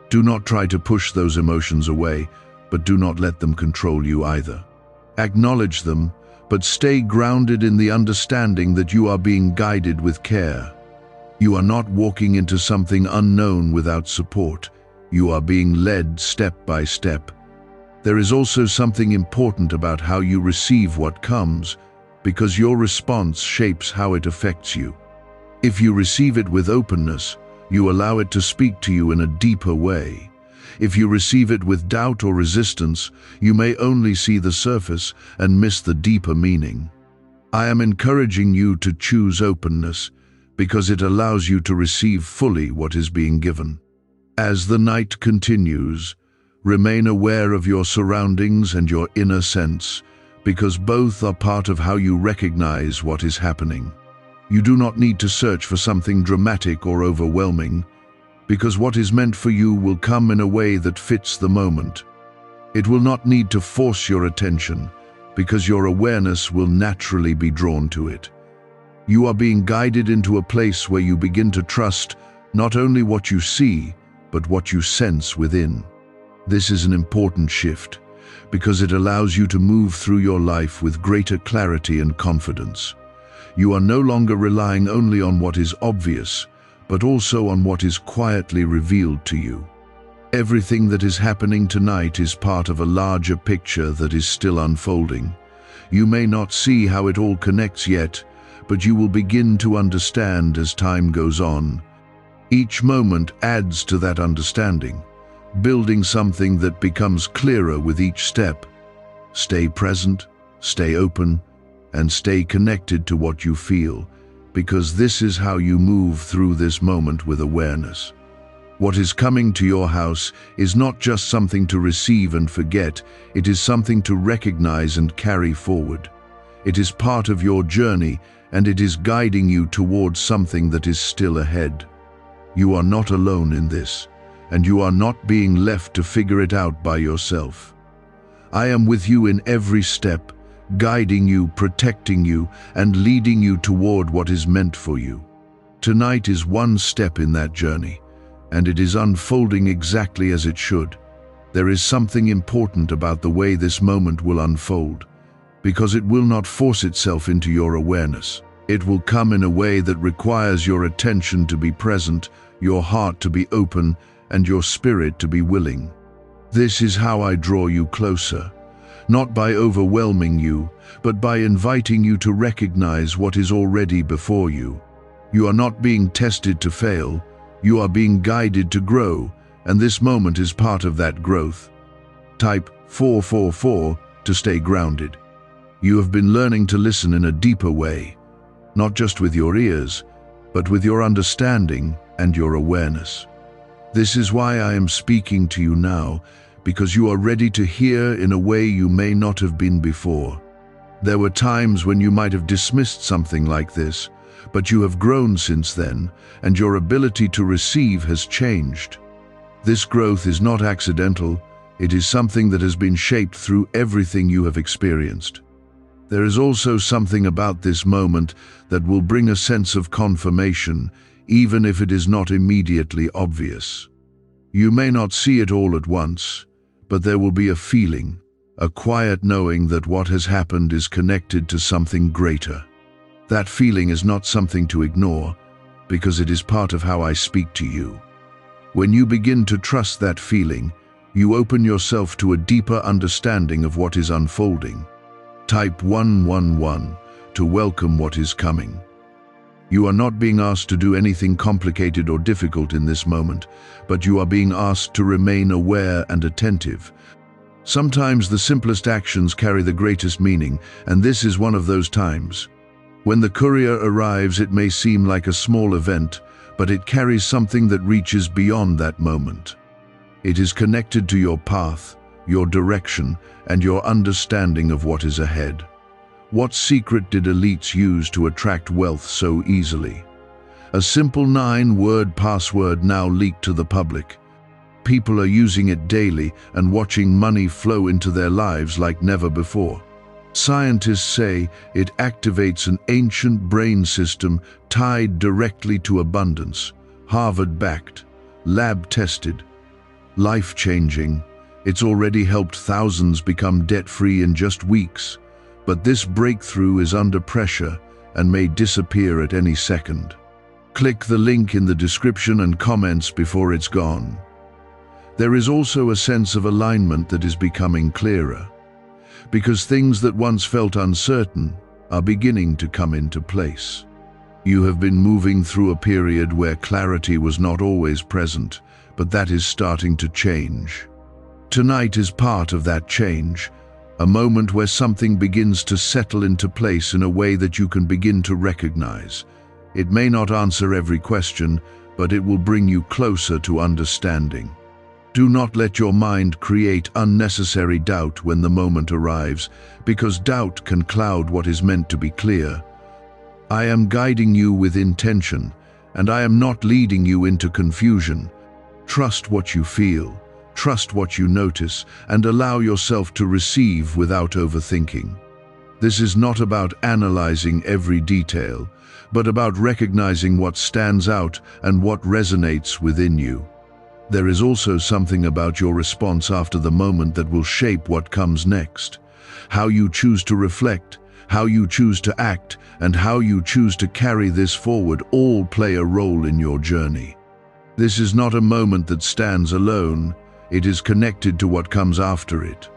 Do not try to push those emotions away, but do not let them control you either. Acknowledge them, but stay grounded in the understanding that you are being guided with care. You are not walking into something unknown without support. You are being led step by step. There is also something important about how you receive what comes, because your response shapes how it affects you. If you receive it with openness, you allow it to speak to you in a deeper way. If you receive it with doubt or resistance, you may only see the surface and miss the deeper meaning. I am encouraging you to choose openness, because it allows you to receive fully what is being given. As the night continues, remain aware of your surroundings and your inner sense, because both are part of how you recognize what is happening. You do not need to search for something dramatic or overwhelming, because what is meant for you will come in a way that fits the moment. It will not need to force your attention, because your awareness will naturally be drawn to it. You are being guided into a place where you begin to trust not only what you see, but what you sense within. This is an important shift, because it allows you to move through your life with greater clarity and confidence. You are no longer relying only on what is obvious, but also on what is quietly revealed to you. Everything that is happening tonight is part of a larger picture that is still unfolding. You may not see how it all connects yet, but you will begin to understand as time goes on. Each moment adds to that understanding, building something that becomes clearer with each step. Stay present, stay open, and stay connected to what you feel, because this is how you move through this moment with awareness. What is coming to your house is not just something to receive and forget, it is something to recognize and carry forward. It is part of your journey, and it is guiding you towards something that is still ahead. You are not alone in this, and you are not being left to figure it out by yourself. I am with you in every step, guiding you, protecting you, and leading you toward what is meant for you. Tonight is one step in that journey, and it is unfolding exactly as it should. There is something important about the way this moment will unfold, because it will not force itself into your awareness. It will come in a way that requires your attention to be present, your heart to be open, and your spirit to be willing. This is how I draw you closer, not by overwhelming you, but by inviting you to recognize what is already before you. You are not being tested to fail, you are being guided to grow, and this moment is part of that growth. Type 444 to stay grounded. You have been learning to listen in a deeper way, not just with your ears, but with your understanding and your awareness. This is why I am speaking to you now, because you are ready to hear in a way you may not have been before. There were times when you might have dismissed something like this, but you have grown since then, and your ability to receive has changed. This growth is not accidental, it is something that has been shaped through everything you have experienced. There is also something about this moment that will bring a sense of confirmation, even if it is not immediately obvious. You may not see it all at once, but there will be a feeling, a quiet knowing that what has happened is connected to something greater. That feeling is not something to ignore, because it is part of how I speak to you. When you begin to trust that feeling, you open yourself to a deeper understanding of what is unfolding. Type 111 to welcome what is coming. You are not being asked to do anything complicated or difficult in this moment, but you are being asked to remain aware and attentive. Sometimes the simplest actions carry the greatest meaning, and this is one of those times. When the courier arrives, it may seem like a small event, but it carries something that reaches beyond that moment. It is connected to your path, your direction, and your understanding of what is ahead. What secret did elites use to attract wealth so easily? A simple 9-word password now leaked to the public. People are using it daily and watching money flow into their lives like never before. Scientists say it activates an ancient brain system tied directly to abundance, Harvard-backed, lab-tested, life-changing. It's already helped thousands become debt-free in just weeks, but this breakthrough is under pressure and may disappear at any second. Click the link in the description and comments before it's gone. There is also a sense of alignment that is becoming clearer, because things that once felt uncertain are beginning to come into place. You have been moving through a period where clarity was not always present, but that is starting to change. Tonight is part of that change, a moment where something begins to settle into place in a way that you can begin to recognize. It may not answer every question, but it will bring you closer to understanding. Do not let your mind create unnecessary doubt when the moment arrives, because doubt can cloud what is meant to be clear. I am guiding you with intention, and I am not leading you into confusion. Trust what you feel, trust what you notice, and allow yourself to receive without overthinking. This is not about analyzing every detail, but about recognizing what stands out and what resonates within you. There is also something about your response after the moment that will shape what comes next. How you choose to reflect, how you choose to act, and how you choose to carry this forward all play a role in your journey. This is not a moment that stands alone, it is connected to what comes after it.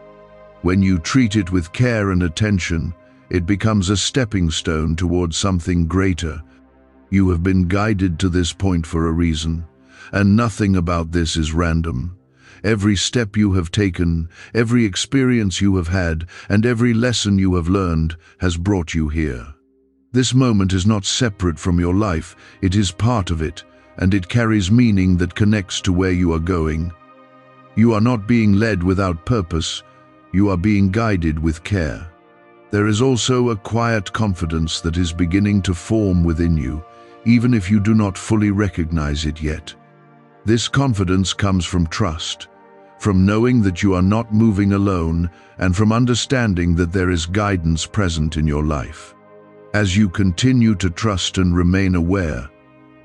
When you treat it with care and attention, it becomes a stepping stone towards something greater. You have been guided to this point for a reason, and nothing about this is random. Every step you have taken, every experience you have had, and every lesson you have learned has brought you here. This moment is not separate from your life, it is part of it, and it carries meaning that connects to where you are going. You are not being led without purpose, you are being guided with care. There is also a quiet confidence that is beginning to form within you, even if you do not fully recognize it yet. This confidence comes from trust, from knowing that you are not moving alone, and from understanding that there is guidance present in your life. As you continue to trust and remain aware,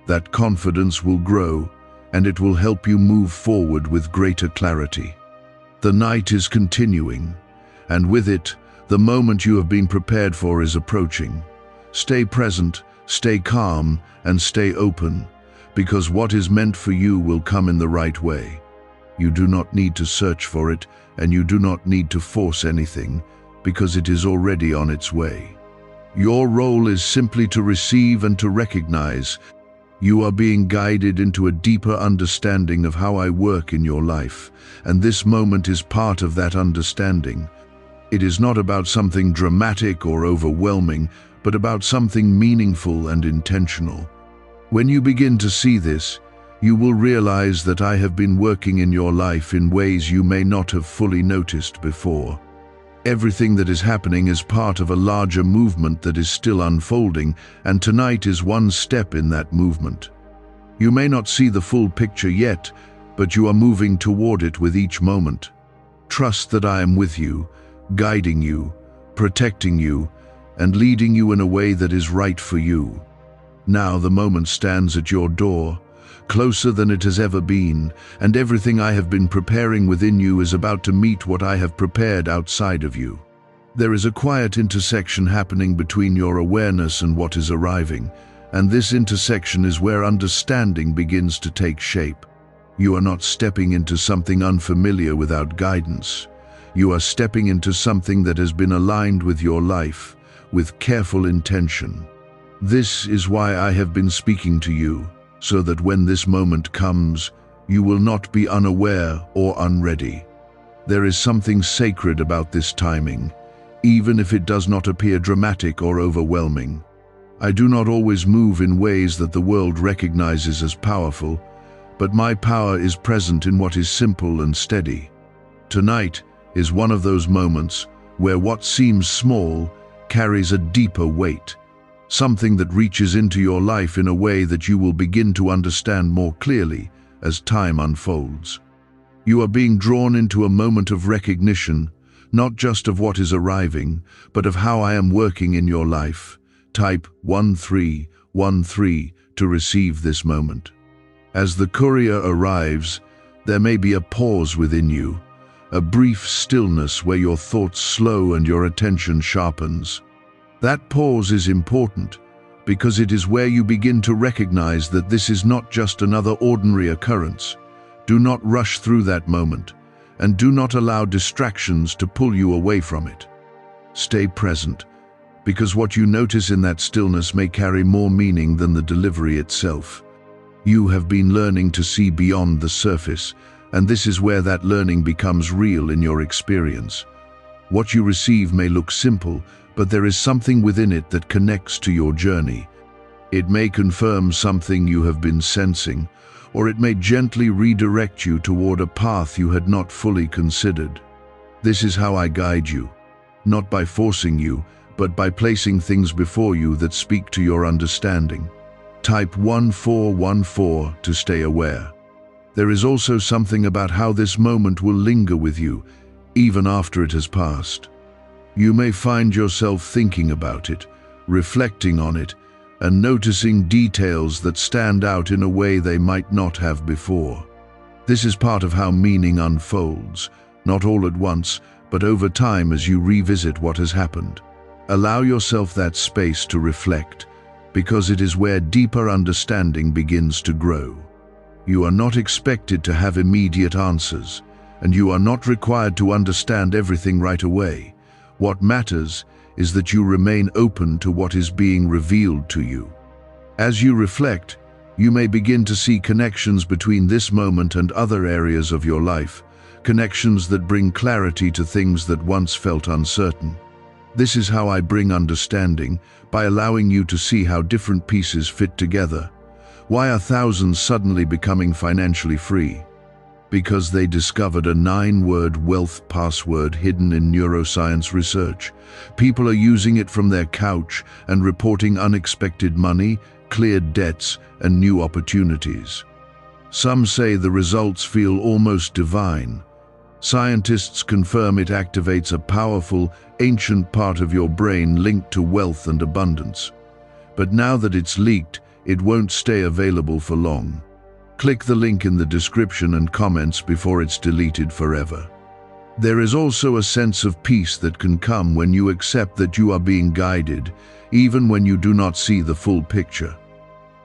that confidence will grow, and it will help you move forward with greater clarity. The night is continuing, and with it, the moment you have been prepared for is approaching. Stay present, stay calm, and stay open, because what is meant for you will come in the right way. You do not need to search for it, and you do not need to force anything, because it is already on its way. Your role is simply to receive and to recognize. You are being guided into a deeper understanding of how I work in your life, and this moment is part of that understanding. It is not about something dramatic or overwhelming, but about something meaningful and intentional. When you begin to see this, you will realize that I have been working in your life in ways you may not have fully noticed before. Everything that is happening is part of a larger movement that is still unfolding, and tonight is one step in that movement. You may not see the full picture yet, but you are moving toward it with each moment. Trust that I am with you, guiding you, protecting you, and leading you in a way that is right for you. Now the moment stands at your door, closer than it has ever been, and everything I have been preparing within you is about to meet what I have prepared outside of you. There is a quiet intersection happening between your awareness and what is arriving, and this intersection is where understanding begins to take shape. You are not stepping into something unfamiliar without guidance. You are stepping into something that has been aligned with your life, with careful intention. This is why I have been speaking to you, so that when this moment comes, you will not be unaware or unready. There is something sacred about this timing, even if it does not appear dramatic or overwhelming. I do not always move in ways that the world recognizes as powerful, but my power is present in what is simple and steady. Tonight is one of those moments where what seems small carries a deeper weight, something that reaches into your life in a way that you will begin to understand more clearly as time unfolds. You are being drawn into a moment of recognition, not just of what is arriving, but of how I am working in your life. Type 1313 to receive this moment. As the courier arrives, there may be a pause within you, a brief stillness where your thoughts slow and your attention sharpens. That pause is important because it is where you begin to recognize that this is not just another ordinary occurrence. Do not rush through that moment, and do not allow distractions to pull you away from it. Stay present, because what you notice in that stillness may carry more meaning than the delivery itself. You have been learning to see beyond the surface, and this is where that learning becomes real in your experience. What you receive may look simple, but there is something within it that connects to your journey. It may confirm something you have been sensing, or it may gently redirect you toward a path you had not fully considered. This is how I guide you, not by forcing you, but by placing things before you that speak to your understanding. Type 1414 to stay aware. There is also something about how this moment will linger with you, even after it has passed. You may find yourself thinking about it, reflecting on it, and noticing details that stand out in a way they might not have before. This is part of how meaning unfolds, not all at once, but over time as you revisit what has happened. Allow yourself that space to reflect, because it is where deeper understanding begins to grow. You are not expected to have immediate answers, and you are not required to understand everything right away. What matters is that you remain open to what is being revealed to you. As you reflect, you may begin to see connections between this moment and other areas of your life, connections that bring clarity to things that once felt uncertain. This is how I bring understanding, by allowing you to see how different pieces fit together. Why are thousands suddenly becoming financially free? Because they discovered a 9-word wealth password hidden in neuroscience research. People are using it from their couch and reporting unexpected money, cleared debts, and new opportunities. Some say the results feel almost divine. Scientists confirm it activates a powerful, ancient part of your brain linked to wealth and abundance. But now that it's leaked, it won't stay available for long. Click the link in the description and comments before it's deleted forever. There is also a sense of peace that can come when you accept that you are being guided, even when you do not see the full picture.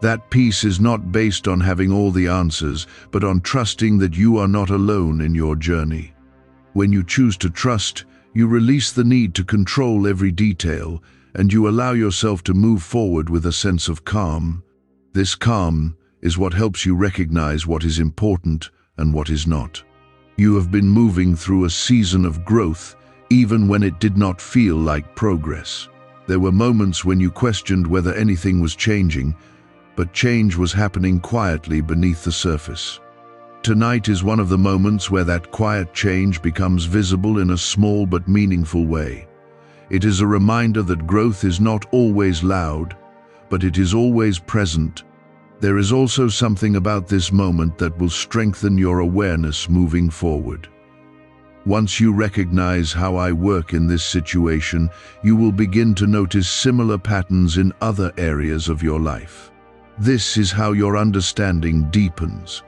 That peace is not based on having all the answers, but on trusting that you are not alone in your journey. When you choose to trust, you release the need to control every detail, and you allow yourself to move forward with a sense of calm. This calm is what helps you recognize what is important and what is not. You have been moving through a season of growth, even when it did not feel like progress. There were moments when you questioned whether anything was changing, but change was happening quietly beneath the surface. Tonight is one of the moments where that quiet change becomes visible in a small but meaningful way. It is a reminder that growth is not always loud, but it is always present. There is also something about this moment that will strengthen your awareness moving forward. Once you recognize how I work in this situation, you will begin to notice similar patterns in other areas of your life. This is how your understanding deepens,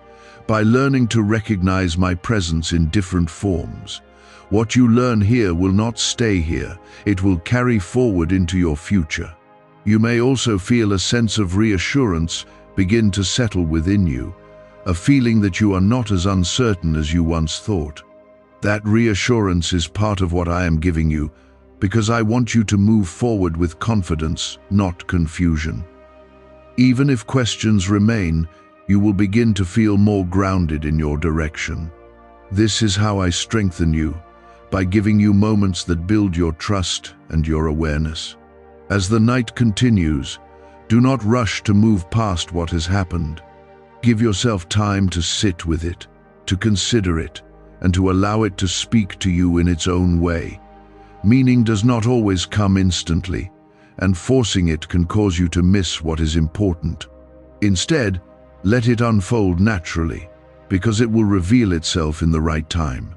by learning to recognize my presence in different forms. What you learn here will not stay here, it will carry forward into your future. You may also feel a sense of reassurance begin to settle within you, a feeling that you are not as uncertain as you once thought. That reassurance is part of what I am giving you, because I want you to move forward with confidence, not confusion. Even if questions remain, you will begin to feel more grounded in your direction. This is how I strengthen you, by giving you moments that build your trust and your awareness. As the night continues, do not rush to move past what has happened. Give yourself time to sit with it, to consider it, and to allow it to speak to you in its own way. Meaning does not always come instantly, and forcing it can cause you to miss what is important. Instead, let it unfold naturally, because it will reveal itself in the right time.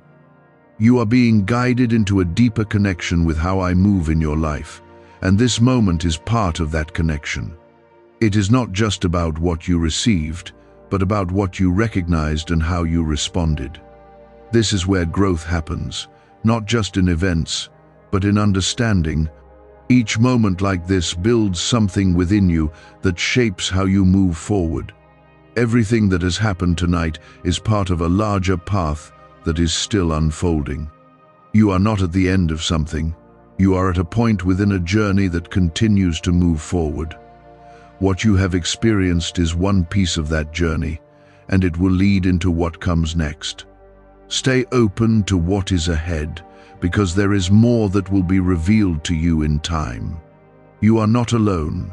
You are being guided into a deeper connection with how I move in your life, and this moment is part of that connection. It is not just about what you received, but about what you recognized and how you responded. This is where growth happens, not just in events, but in understanding. Each moment like this builds something within you that shapes how you move forward. Everything that has happened tonight is part of a larger path that is still unfolding. You are not at the end of something. You are at a point within a journey that continues to move forward. What you have experienced is one piece of that journey, and it will lead into what comes next. Stay open to what is ahead, because there is more that will be revealed to you in time. You are not alone,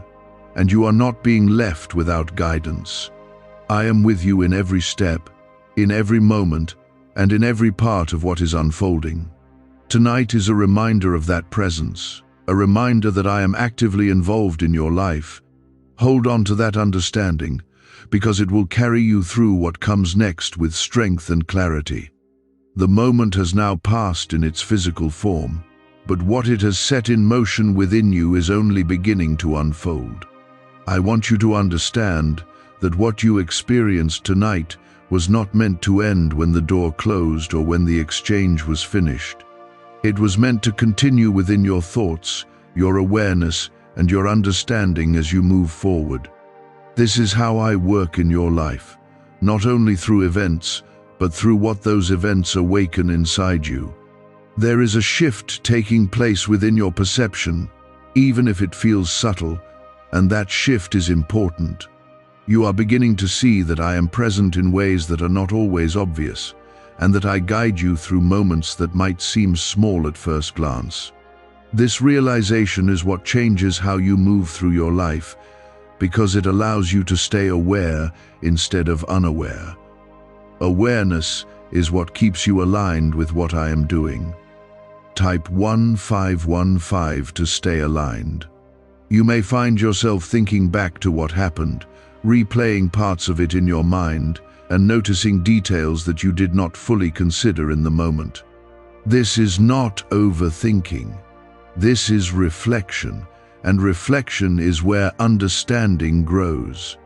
and you are not being left without guidance. I am with you in every step, in every moment, and in every part of what is unfolding. Tonight is a reminder of that presence, a reminder that I am actively involved in your life. Hold on to that understanding, because it will carry you through what comes next with strength and clarity. The moment has now passed in its physical form, but what it has set in motion within you is only beginning to unfold. I want you to understand that what you experienced tonight was not meant to end when the door closed or when the exchange was finished. It was meant to continue within your thoughts, your awareness, and your understanding as you move forward. This is how I work in your life, not only through events, but through what those events awaken inside you. There is a shift taking place within your perception, even if it feels subtle, and that shift is important. You are beginning to see that I am present in ways that are not always obvious, and that I guide you through moments that might seem small at first glance. This realization is what changes how you move through your life, because it allows you to stay aware instead of unaware. Awareness is what keeps you aligned with what I am doing. Type 1515 to stay aligned. You may find yourself thinking back to what happened, replaying parts of it in your mind, and noticing details that you did not fully consider in the moment. This is not overthinking. This is reflection, and reflection is where understanding grows.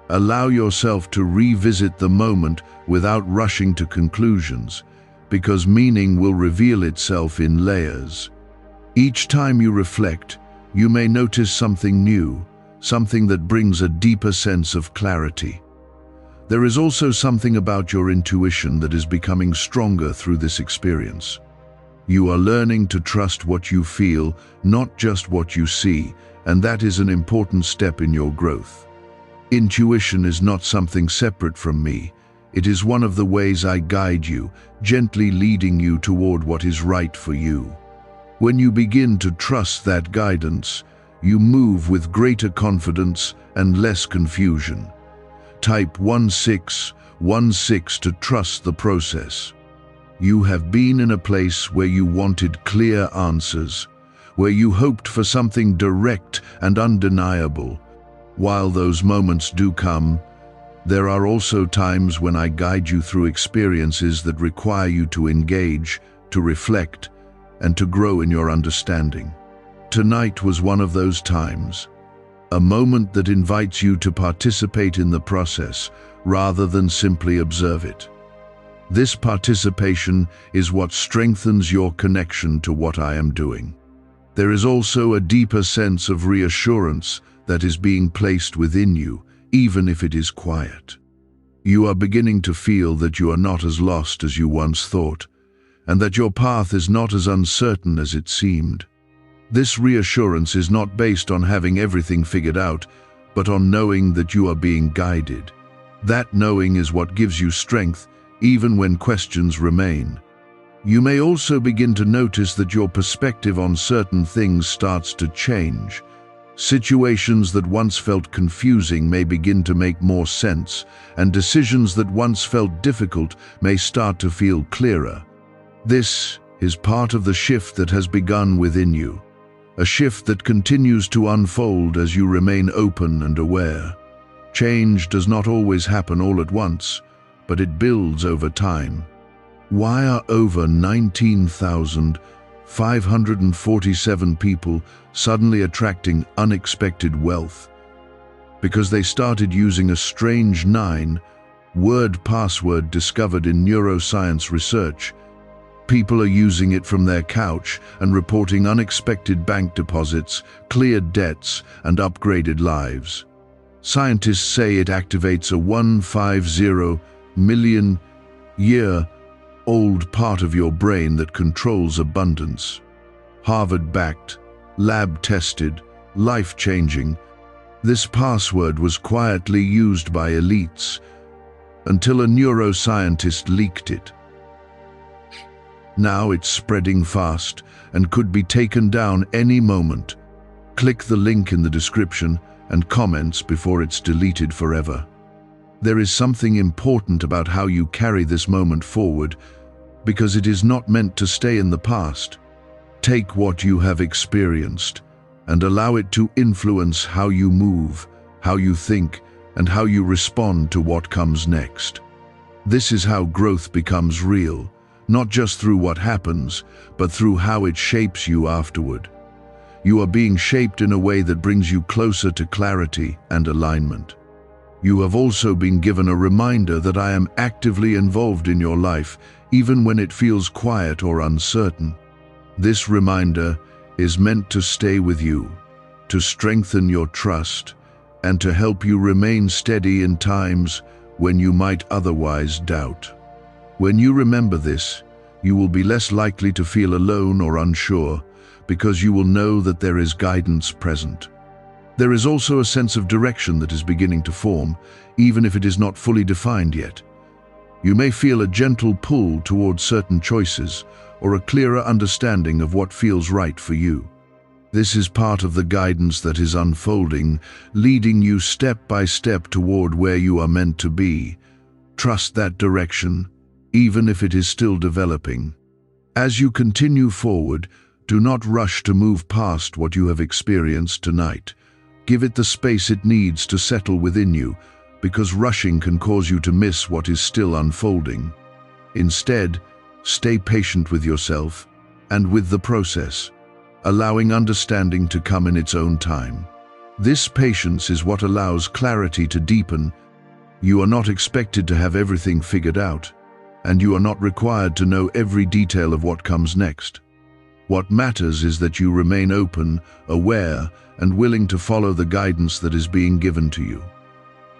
Allow yourself to revisit the moment without rushing to conclusions, because meaning will reveal itself in layers. Each time you reflect, you may notice something new, something that brings a deeper sense of clarity. There is also something about your intuition that is becoming stronger through this experience. You are learning to trust what you feel, not just what you see, and that is an important step in your growth. Intuition is not something separate from me. It is one of the ways I guide you, gently leading you toward what is right for you. When you begin to trust that guidance, you move with greater confidence and less confusion. Type 1616 to trust the process. You have been in a place where you wanted clear answers, where you hoped for something direct and undeniable. While those moments do come, there are also times when I guide you through experiences that require you to engage, to reflect, and to grow in your understanding. Tonight was one of those times, a moment that invites you to participate in the process rather than simply observe it. This participation is what strengthens your connection to what I am doing. There is also a deeper sense of reassurance that is being placed within you, even if it is quiet. You are beginning to feel that you are not as lost as you once thought, and that your path is not as uncertain as it seemed. This reassurance is not based on having everything figured out, but on knowing that you are being guided. That knowing is what gives you strength, even when questions remain. You may also begin to notice that your perspective on certain things starts to change. Situations that once felt confusing may begin to make more sense, and decisions that once felt difficult may start to feel clearer. This is part of the shift that has begun within you, a shift that continues to unfold as you remain open and aware. Change does not always happen all at once, but it builds over time. Why are over 19,547 people suddenly attracting unexpected wealth? Because they started using a strange 9-word password discovered in neuroscience research. People are using it from their couch and reporting unexpected bank deposits, cleared debts, and upgraded lives. Scientists say it activates a 150 million year old part of your brain that controls abundance. Harvard-backed, lab-tested, life-changing, this password was quietly used by elites until a neuroscientist leaked it. Now it's spreading fast and could be taken down any moment. Click the link in the description and comments before it's deleted forever. There is something important about how you carry this moment forward, because it is not meant to stay in the past. Take what you have experienced and allow it to influence how you move, how you think, and how you respond to what comes next. This is how growth becomes real, not just through what happens, but through how it shapes you afterward. You are being shaped in a way that brings you closer to clarity and alignment. You have also been given a reminder that I am actively involved in your life, even when it feels quiet or uncertain. This reminder is meant to stay with you, to strengthen your trust, and to help you remain steady in times when you might otherwise doubt. When you remember this, you will be less likely to feel alone or unsure, because you will know that there is guidance present. There is also a sense of direction that is beginning to form, even if it is not fully defined yet. You may feel a gentle pull towards certain choices, or a clearer understanding of what feels right for you. This is part of the guidance that is unfolding, leading you step by step toward where you are meant to be. Trust that direction, even if it is still developing. As you continue forward, do not rush to move past what you have experienced tonight. Give it the space it needs to settle within you, because rushing can cause you to miss what is still unfolding. Instead, stay patient with yourself and with the process, allowing understanding to come in its own time. This patience is what allows clarity to deepen. You are not expected to have everything figured out, and you are not required to know every detail of what comes next. What matters is that you remain open, aware, and willing to follow the guidance that is being given to you.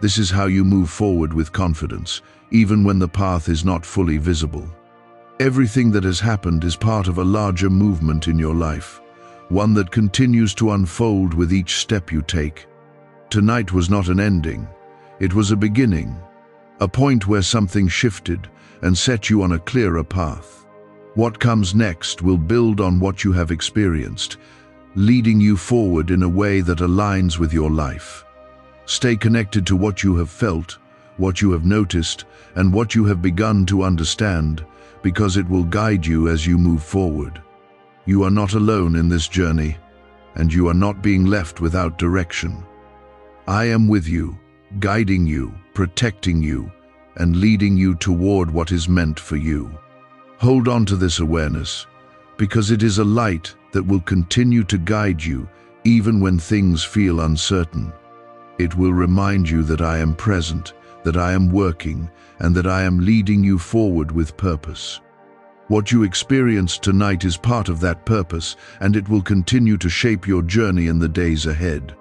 This is how you move forward with confidence, even when the path is not fully visible. Everything that has happened is part of a larger movement in your life, one that continues to unfold with each step you take. Tonight was not an ending. It was a beginning, a point where something shifted and set you on a clearer path. What comes next will build on what you have experienced, leading you forward in a way that aligns with your life. Stay connected to what you have felt, what you have noticed, and what you have begun to understand, because it will guide you as you move forward. You are not alone in this journey, and you are not being left without direction. I am with you, guiding you, protecting you, and leading you toward what is meant for you. Hold on to this awareness, because it is a light that will continue to guide you even when things feel uncertain. It will remind you that I am present, that I am working, and that I am leading you forward with purpose. What you experienced tonight is part of that purpose, and it will continue to shape your journey in the days ahead.